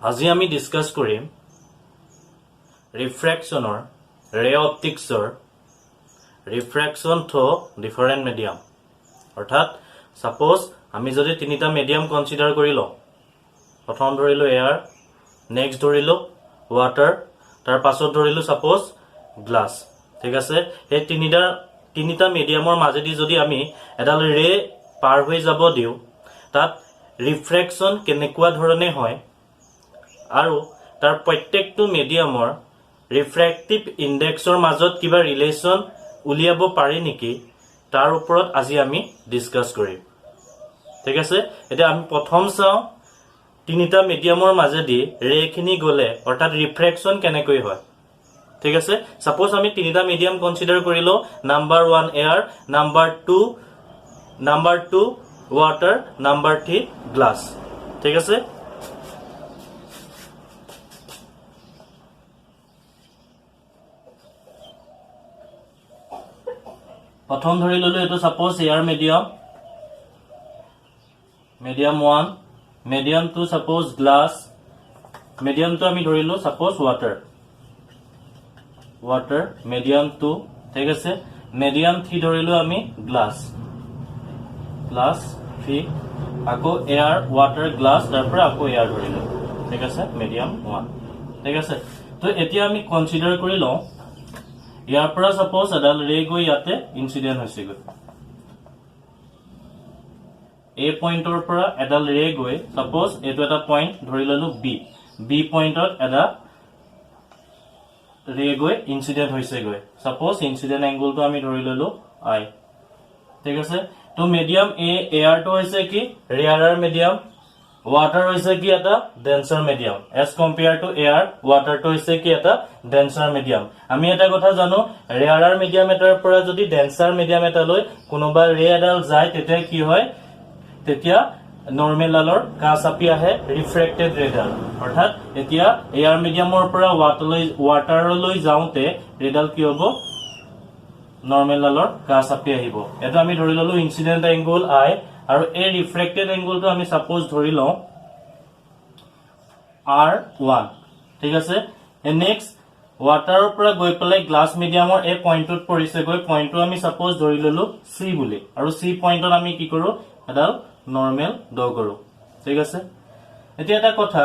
আজি আমি ডিসকাস কৰিম ৰিফ্ৰেকচনৰ ৰে অপটিক্সৰ ৰিফ্ৰেকচন থ্ৰু ডিফাৰেন্ট মিডিয়াম অৰ্থাৎ সাপোজ আমি যদি তিনিটা মিডিয়াম কনসিডাৰ কৰিলো প্ৰথম ধৰিলো এয়াৰ নেক্সট ধৰিলো ওয়াটাৰ তাৰ পাছত ধৰিলো সাপোজ গ্লাস ঠিক আছে এই তিনিটা মিডিয়ামৰ মাজেদি যদি আমি এডাল ৰে পাৰ হৈ যাব দিও তাত ৰিফ্ৰেকচন কেনেকুৱা ধৰণে হয় আৰু তাৰ প্ৰত্যেকটো মিডিয়ামৰ ৰিফ্ৰেক্টিভ ইনডেক্সৰ মাজত কিবা ৰিলেচন উলিয়াব পাৰি নেকি তাৰ ওপৰত আজি আমি ডিসকাস কৰিম ঠিক আছে এটা আমি প্ৰথম চাও তিনিটা মিডিয়ামৰ মাজেদি ৰেখিনি গলে অৰ্থাৎ ৰিফ্ৰেকচন কেনেকৈ হয় ঠিক আছে সাপোজ আমি তিনিটা মিডিয়াম কনসিডাৰ কৰিলো number 1 air number 2 water number 3 glass ঠিক আছে প্ৰথম ধৰি ললো এটো suppose air medium 1 medium 2 suppose glass medium 2 আমি ধৰিলো সাপোজ ওয়াটাৰ মিডিয়াম 2 ঠিক আছে মিডিয়াম 3 ধৰিলো আমি গ্লাস 3 আকৌ এয়াৰ ওয়াটাৰ গ্লাস তাৰপৰা আকৌ এয়াৰ ধৰিলো ঠিক আছে মিডিয়াম 1 ঠিক আছে তো এতিয়া আমি কনসিডাৰ কৰি লও ইয়াৰ পৰা সাপোজ এডাল ৰে গৈ ইয়াতে ইনসিডেন্ট হৈছে গৈ এ পইণ্টৰ পৰা এডাল ৰে গৈ সাপোজ এটো এটা পইণ্ট ধৰি ললো বি পইণ্টত এটা ৰে গৈ ইনসিডেন্ট হৈছে গৈ সাপোজ ইনসিডেন্ট এংগলটো আমি ধৰি ললো আই ঠিক আছে তো মিডিয়াম এয়াৰ তো হৈছে কি ৰেয়াৰাৰ মিডিয়াম ওয়াটাৰ হৈছে কি এটা denser medium as compare to air water তো হৈছে কি এটা ডেন্সাৰ মিডিয়াম আমি এটা কথা জানো ৰেয়াৰাৰ মিডিয়াম এটাৰ পৰা যদি ডেন্সাৰ মিডিয়াম এটা লৈ কোনোবা ৰে এডাল যায় তেতিয়া কি হয় তেতিয়া নৰমাল আলোৰ কাছ আপি আহে ৰিফ্ৰেক্টেড ৰেডাল অৰ্থাৎ এতিয়া এয়াৰ মিডিয়ামৰ পৰা ওয়াটাৰলৈ যাওঁতে ৰেডাল কি হ'ব নৰমাল আলোৰ কাছ আপি আহিব এটা আমি ধৰি ললো ইনসিডেন্ট এংগল আই আৰু এই ৰিফ্ৰেক্টেড এংগলটো আমি সাপোজ ধৰি লও R1 ঠিক আছে নেক্সট ওয়াটাৰৰ পৰা গৈ পেলাই গ্লাস মিডিয়ামৰ এই পইণ্টত পৰিছে গৈ পইণ্টটো আমি সাপোজ ধৰি ললো সি বুলি আৰু সি পইণ্টত আমি কি কৰো এডাল নৰমাল ড্ৰ কৰো ঠিক আছে এতিয়া এটা কথা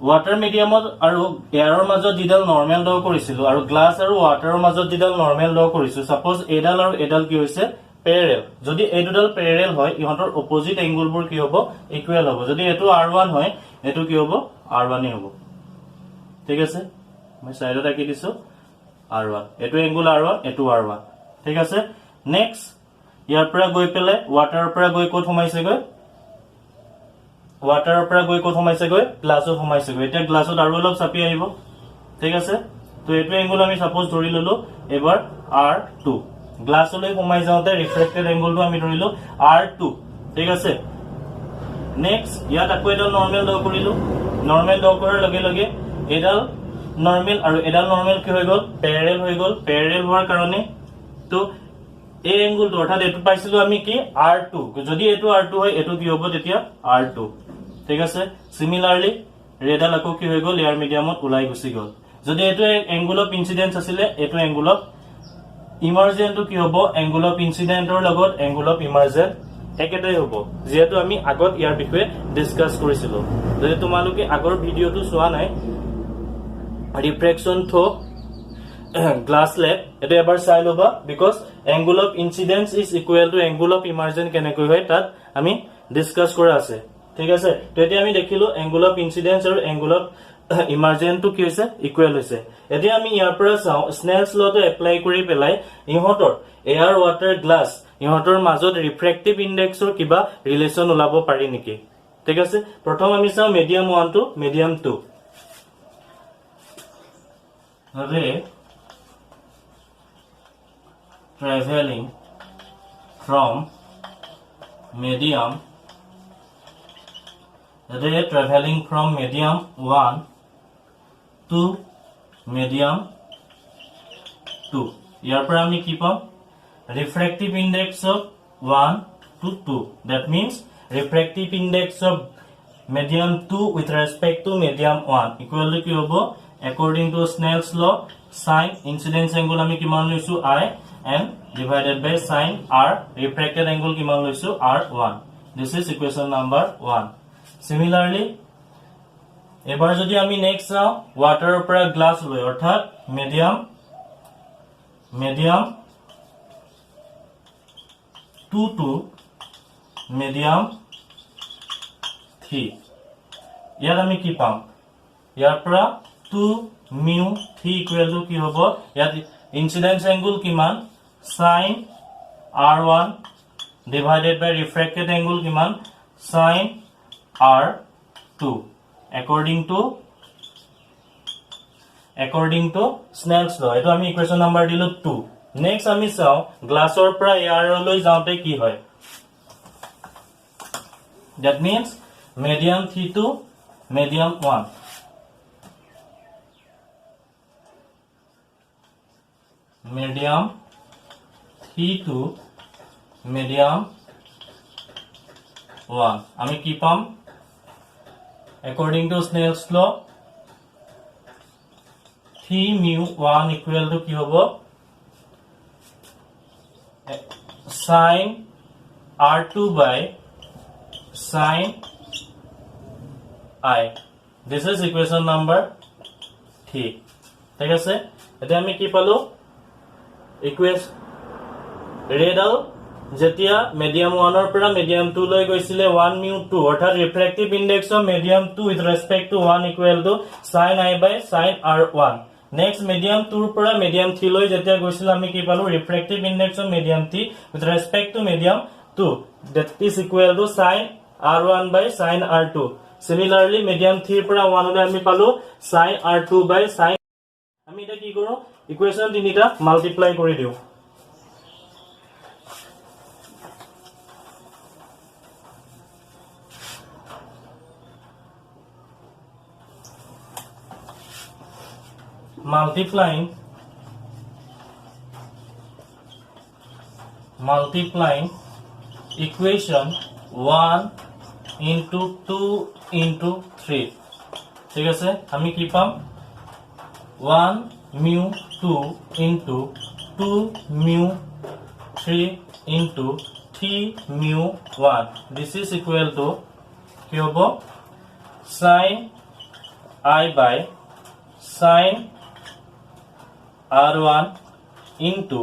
ওয়াটাৰ মিডিয়ামত আৰু এয়াৰৰ মাজত যিডাল নৰমাল ড্ৰ কৰিছিলো আৰু গ্লাস আৰু ওয়াটাৰৰ মাজত যিডাল নৰমাল ড্ৰ কৰিছো সাপোজ এডাল আৰু এডাল কি হৈছে প্যাৰেল যদি এই দুডাল প্যাৰেল হয় ইহঁতৰ অপোজিট এংগলবোৰ কি হ'ব ইকুৱেল হ'ব যদি এটো R1 হয় এটো কি হ'ব R1 হ'ব ঠিক আছে মই সাইডত আকি দিছো R1 এটো এংগল R1 এটো R1 ঠিক আছে নেক্সট ইয়াৰ পৰা গৈ পেলে ওয়াটাৰৰ পৰা গৈ ক'ত সোমাইছে গৈ ওয়াটাৰৰ পৰা গৈ ক'ত সোমাইছে গৈ গ্লাছত সোমাইছে গৈ এটা গ্লাছত আৰু অলপ চাপি আহিব ঠিক আছে তো এটো এংগল আমি সাপোজ ধৰি ললো এবাৰ R2 গ্লাছলৈ সোমাই যাওঁতে ৰিফ্ৰেক্টেড এংগলটো আমি ধৰিলো R2 ঠিক আছে নেক্সট ইয়াত আকৌ এটা নৰমাল ড্ৰ কৰিলো নৰমাল ড্ৰ কৰাৰ লগে লগে এডাল নৰমাল আৰু এডাল নৰমাল কি হৈ গল প্যাৰেল হৈ গল প্যাৰেল হোৱাৰ কাৰণে তো এই এংগলটো অৰ্থাৎ এটো পাইছিলো আমি কি R2 যদি এটো R2 হয় এটো কি হ'ব তেতিয়া R2 ঠিক আছে সিমিলাৰলি ৰেডাল আকৌ কি হৈ গল এয়াৰ মিডিয়ামত উলাই গুছি গল যদি এটো এংগল অফ ইনসিডেন্স আছিল এটো এংগল অফ ইমাৰ্জেন্টটো কি হ'ব এংগল অফ ইনসিডেন্টৰ লগত এংগল অফ ইমাৰ্জেন্ট একেটাই হ'ব যেহেতু আমি আগত ইয়াৰ বিষয়ে ডিসকাস কৰিছিলো যদি তোমালোকে আগৰ ভিডিওটো চোৱা নাই ৰিফ্ৰেকচন থ্ৰু গ্লাস লেব এটো এবাৰ চাই লবা because angle of incidence is equal to angle of emergent কেনেকৈ হয় তাত আমি ডিসকাস কৰা আছে ঠিক আছে তো এতিয়া আমি দেখিলো এংগল অফ ইনসিডেন্স আৰু এংগল অফ ইমাৰ্জেন্ট টু কি হৈছে ইকুৱেল হৈছে এতিয়া আমি ইয়াৰ পৰা চাও স্নেলছ লটো এপ্লাই কৰি পেলাই ইহঁতৰ এয়াৰ ওয়াটাৰ গ্লাস ইহঁতৰ মাজত ৰিফ্ৰেক্টিভ ইনডেক্সৰ কিবা ৰিলেচন ওলাব পাৰি নেকি ঠিক আছে প্ৰথম আমি চাও মিডিয়াম 1 টু মিডিয়াম 2 ৰে traveling from medium 1 to medium 2 ইয়াৰ পৰা আমি কি পাম refractive index of 1 to 2 that means refractive index of medium 2 with respect to medium 1 equal to কি হ'ব according to Snell's law sin incidence angle আমি কিমান লৈছো I and divided by sin r refracted angle কিমান লৈছো r1 this is equation number 1 similarly এবাৰ যদি আমি নেক্সট চাও ওয়াটাৰৰ পৰা গ্লাস লৈ অৰ্থাৎ medium 2 to medium 3 ইয়াত আমি কি পাম ইয়াৰ পৰা 2 mu 3 equal to কি হ'ব ইয়াত incidence angle কিমান sin r1 divided by refracted angle কিমান sin r2 according to Snell's law এটো আমি ইকুয়েশন নাম্বার দিলো 2 নেক্সট আমি চাও গ্লাসৰ পৰা এয়াৰ লৈ যাওতে কি হয় that means medium 3 to medium 1 medium 3 to medium 1 আমি কি পাম according to Snell's law 3 mu 1 equal to কি হ'ব sin r2 by sin I this is equation number 3 ঠিক আছে এটা আমি কি পালো ইকুয়েশন ৰেডাল যেতিয়া মিডিয়াম 1 ৰ পৰা মিডিয়াম 2 লৈ গৈছিলে 1 mu 2 অৰ্থাৎ refractive index of medium 2 with respect to 1 equal to sin I by sin r1 next medium 2 ৰ পৰা মিডিয়াম 3 লৈ যেতিয়া গৈছিল আমি কি পালো refractive index of medium 3 with respect to medium 2 that is equal to sin r1 by sin r2 similarly medium 3 ৰ পৰা 1 লৈ আমি পালো sin r2 by sin আমি এটা কি কৰো ইকুয়েশন তিনিটা মাল্টিপ্লাই কৰি দিও multiplying equation 1 into 2 into 3 ঠিক আছে আমি কি পাম 1 mu 2 into 2 mu 3 into 3 mu 1 this is equal to কি হ'ব sin I by sin r1 into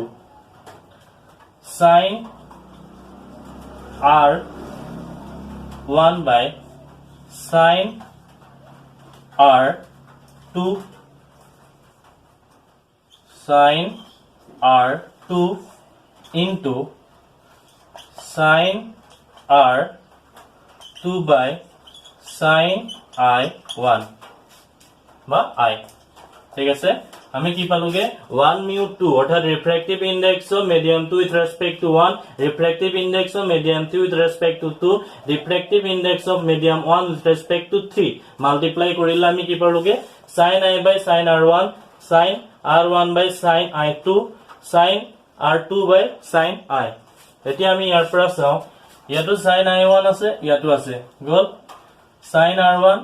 sin r1 by sin r2 sin r2 into sin r2 by sin I1 বা I ঠিক আছে আমি কি পালোগে 1 mu 2 অর্থাৎ refractive index of medium 2 with respect to 1 refractive index of medium 3 with respect to 2 refractive index of medium 1 with respect to 3 multiply কৰিলে আমি কি পালোগে sin I by sin r1 sin r1 by sin I2 sin r2 by sin I এতিয়া আমি ইয়াৰ পৰা চাও ইয়াতো sin I1 আছে ইয়াতো আছে গল sin r1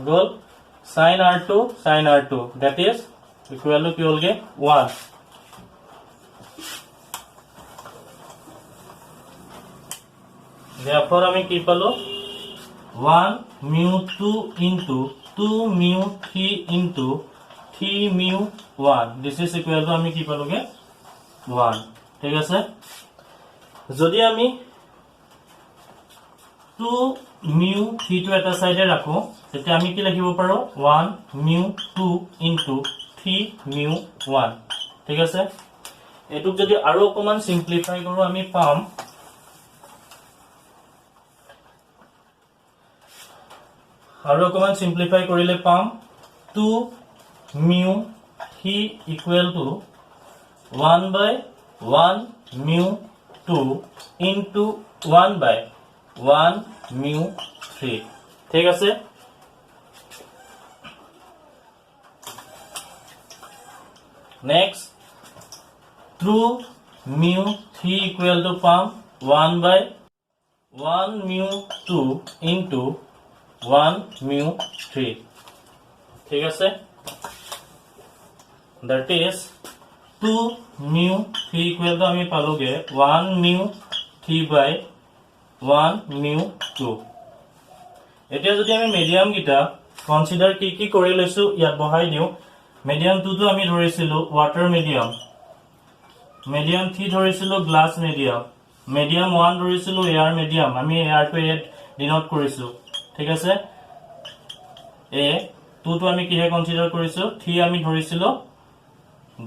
goal sin r2 that is equal to কি হলগে 1 therefore আমি কি পালো 1 mu 2 into 2 mu 3 into 3 mu 1 this is equal to আমি কি পালোগে 1 ঠিক আছে যদি আমি 2 mu 3 to এটা সাইডে রাখো তেতিয়া আমি কি লিখিব পাৰো 1 mu 2 into 3 mu 1 ঠিক আছে এটুক যদি আৰু অকমান সিম্পলিফাই কৰো আমি পাম আৰু অকমান সিম্পলিফাই কৰিলে পাম 2 mu 3 equal to 1 by 1 mu 2 into 1 by 1 mu 3 ঠিক আছে next 2 mu 3 equal to palm 1 by 1 mu 2 into 1 mu 3 ঠিক আছে that is 2 mu 3 equal to আমি পালোগে 1 mu 3 by 1 mu 2 এতিয়া যদি আমি মিডিয়াম গিটা কনসিডার কি কৰি লৈছো ইয়াত বহাই দিও মিডিয়াম 2 তো আমি ধৰিছিলো ওয়াটাৰ মিডিয়াম মিডিয়াম 3 ধৰিছিলো গ্লাস মিডিয়াম মিডিয়াম 1 ধৰিছিলো এয়াৰ মিডিয়াম আমি এয়াৰ টো এড ডিনোট কৰিছো ঠিক আছে এ 2 তো আমি কিহে কনসিডাৰ কৰিছো 3 আমি ধৰিছিলো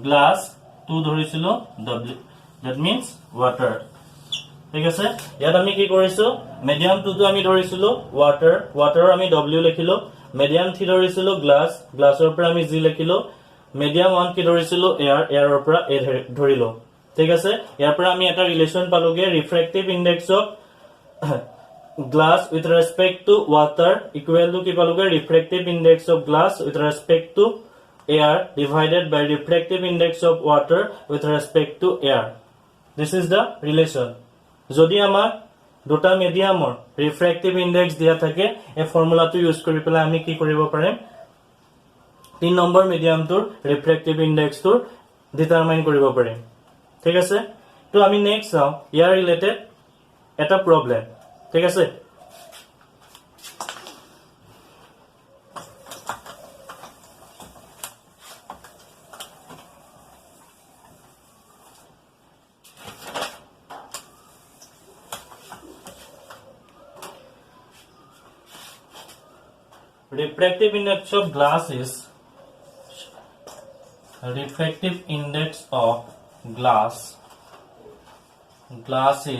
গ্লাস 2 ধৰিছিলো w that means water ঠিক আছে ইয়াত আমি কি কৰিছো মিডিয়াম 2 তো আমি ধৰিছিলো ওয়াটাৰ ওয়াটাৰ আমি w লিখিলো মিডিয়াম 3 ধৰিছিলো গ্লাস গ্লাসৰ পৰা আমি g লিখিলো মিডিয়াম 1 কি ধৰিছিলো এয়াৰ এয়াৰৰ পৰা a ধৰিলো ঠিক আছে ইয়াৰ পৰা আমি এটা ৰিলেশন পালোগে refractive index of glass with respect to water equal to ki paluge refractive index of glass with respect to air divided by refractive index of water with respect to air this is the relation jodi amar দুটা মিডিয়ামৰ ৰিফ্ৰ্যাক্টিভ index দিয়া থাকে এই ফৰ্মুলাটো use কৰি পেলাই আমি কি কৰিব পাৰিম 3 নম্বৰ মিডিয়ামটোৰ ৰিফ্ৰ্যাক্টিভ ইনডেক্সটো ডিটাৰমাইন কৰিব পাৰিম ঠিক আছে তো আমি নেক্সট চাও ইয়াৰ ৰিলেটেড এটা প্ৰবলেম ঠিক আছে refractive index of glass is refractive index of glass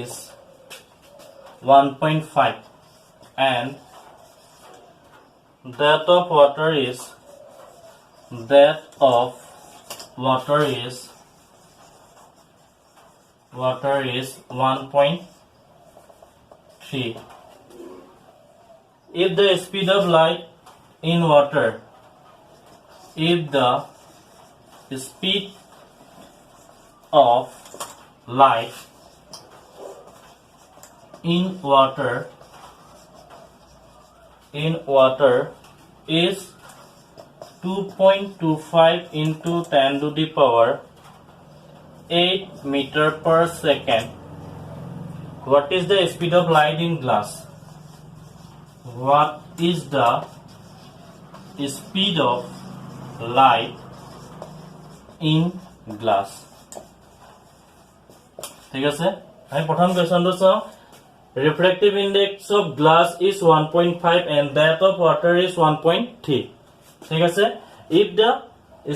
is 1.5 and that of water is 1.3 if the speed of light in water if the speed of light in water is 2.25 into 10 to the power 8 meter per second what is the speed of light in glass what is the speed of light in glass ঠিক আছে আমি প্ৰথম কোৱেশ্চনটো চাও refractive index of glass is 1.5 and that of water is 1.3 ঠিক আছে if the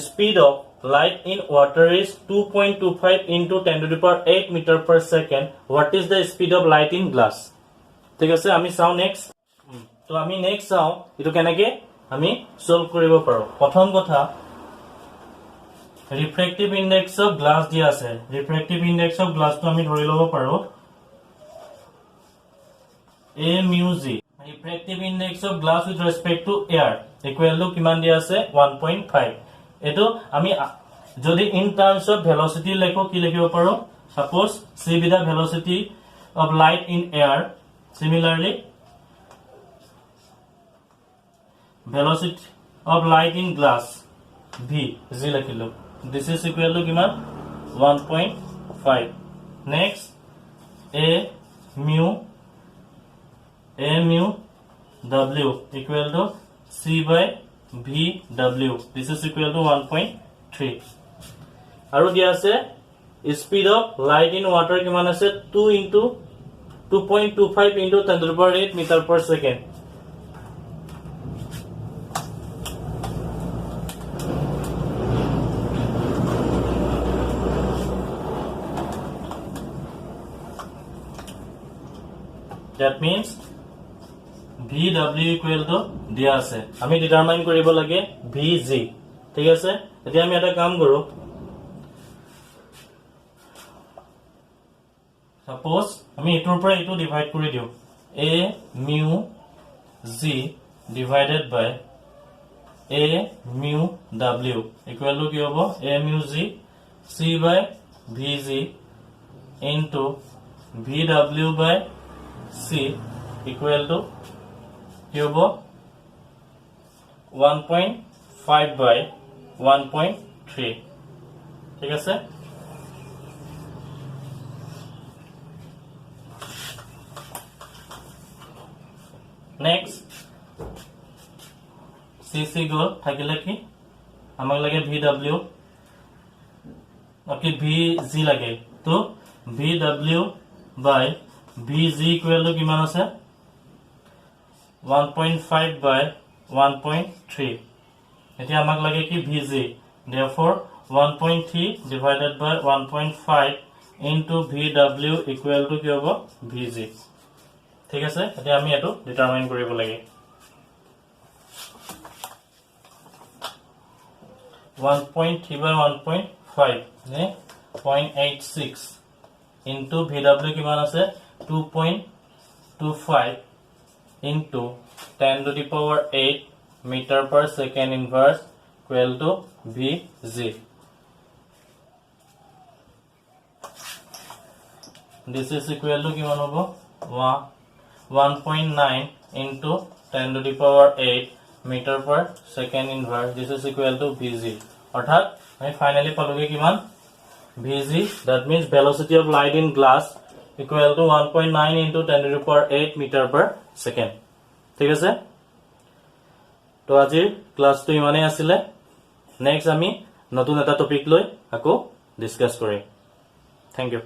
speed of light in water is 2.25 into 10 to the power 8 meter per second what is the speed of light in glass ঠিক আছে আমি চাও next তো আমি next চাও এটো কেনেকে আমি সলভ কৰিব পাৰো প্ৰথম কথা ৰিফ্ৰ্যাক্টিভ ইনডেক্স অফ গ্লাস দিয়া আছে ৰিফ্ৰ্যাক্টিভ ইনডেক্স অফ গ্লাস তো আমি ধৰি লব পাৰো a mu g refractive index of glass with respect to air equal to কিমান দিয়া আছে 1.5 এটো আমি যদি in terms of velocity লেখো কি লিখিব পাৰো suppose c be the velocity of light in air similarly velocity of light in glass v g লিখিলো this is equal to কিমান 1.5 next a mu w equal to c by v w this is equal to 1.3 আৰু দিয়া আছে speed of light in water কিমান আছে 2 into 2.25 into 10 to the power 8 meter per second that means VW equal to দিয়া আছে আমি determine কৰিব লাগে VG ঠিক আছে এতিয়া আমি এটা কাম কৰো সাপোজ আমি এটোৰ পৰা এটো ডিভাইড কৰি দিও a mu g divided by a mu w equal to কি হ'ব a mu g c by vg into vw by c equal to কি হ'ব 1.5 by 1.3 ঠিক আছে next cc গল থাকিলে কি আমাক লাগে vw ওকে vg লাগে তো vw by vg equal to কিমান আছে 1.5 by 1.3 এতিয়া আমাক লাগে কি vg therefore 1.3 divided by 1.5 into vw equal to কি হ'ব vg ঠিক আছে এতিয়া আমি এটো ডিটারমাইন কৰিব লাগে 1.3 by 1.5 ne 0.86 into vw কিমান আছে 2.25 into 10 to the power 8 meter per second inverse equal to vg this is equal to কিমান হ'ব 1.9 into 10 to the power 8 meter per second inverse this is equal to vg অর্থাৎ আমি finally পালোগে কিমান vg that means velocity of light in glass equal to 1.9 into 10 to the power 8 meter per second ঠিক আছে তো আজিৰ ক্লাসটো ইমানে আছিল next আমি নতুন এটা টপিক লৈ আকৌ ডিসকাস কৰিম থ্যাংক ইউ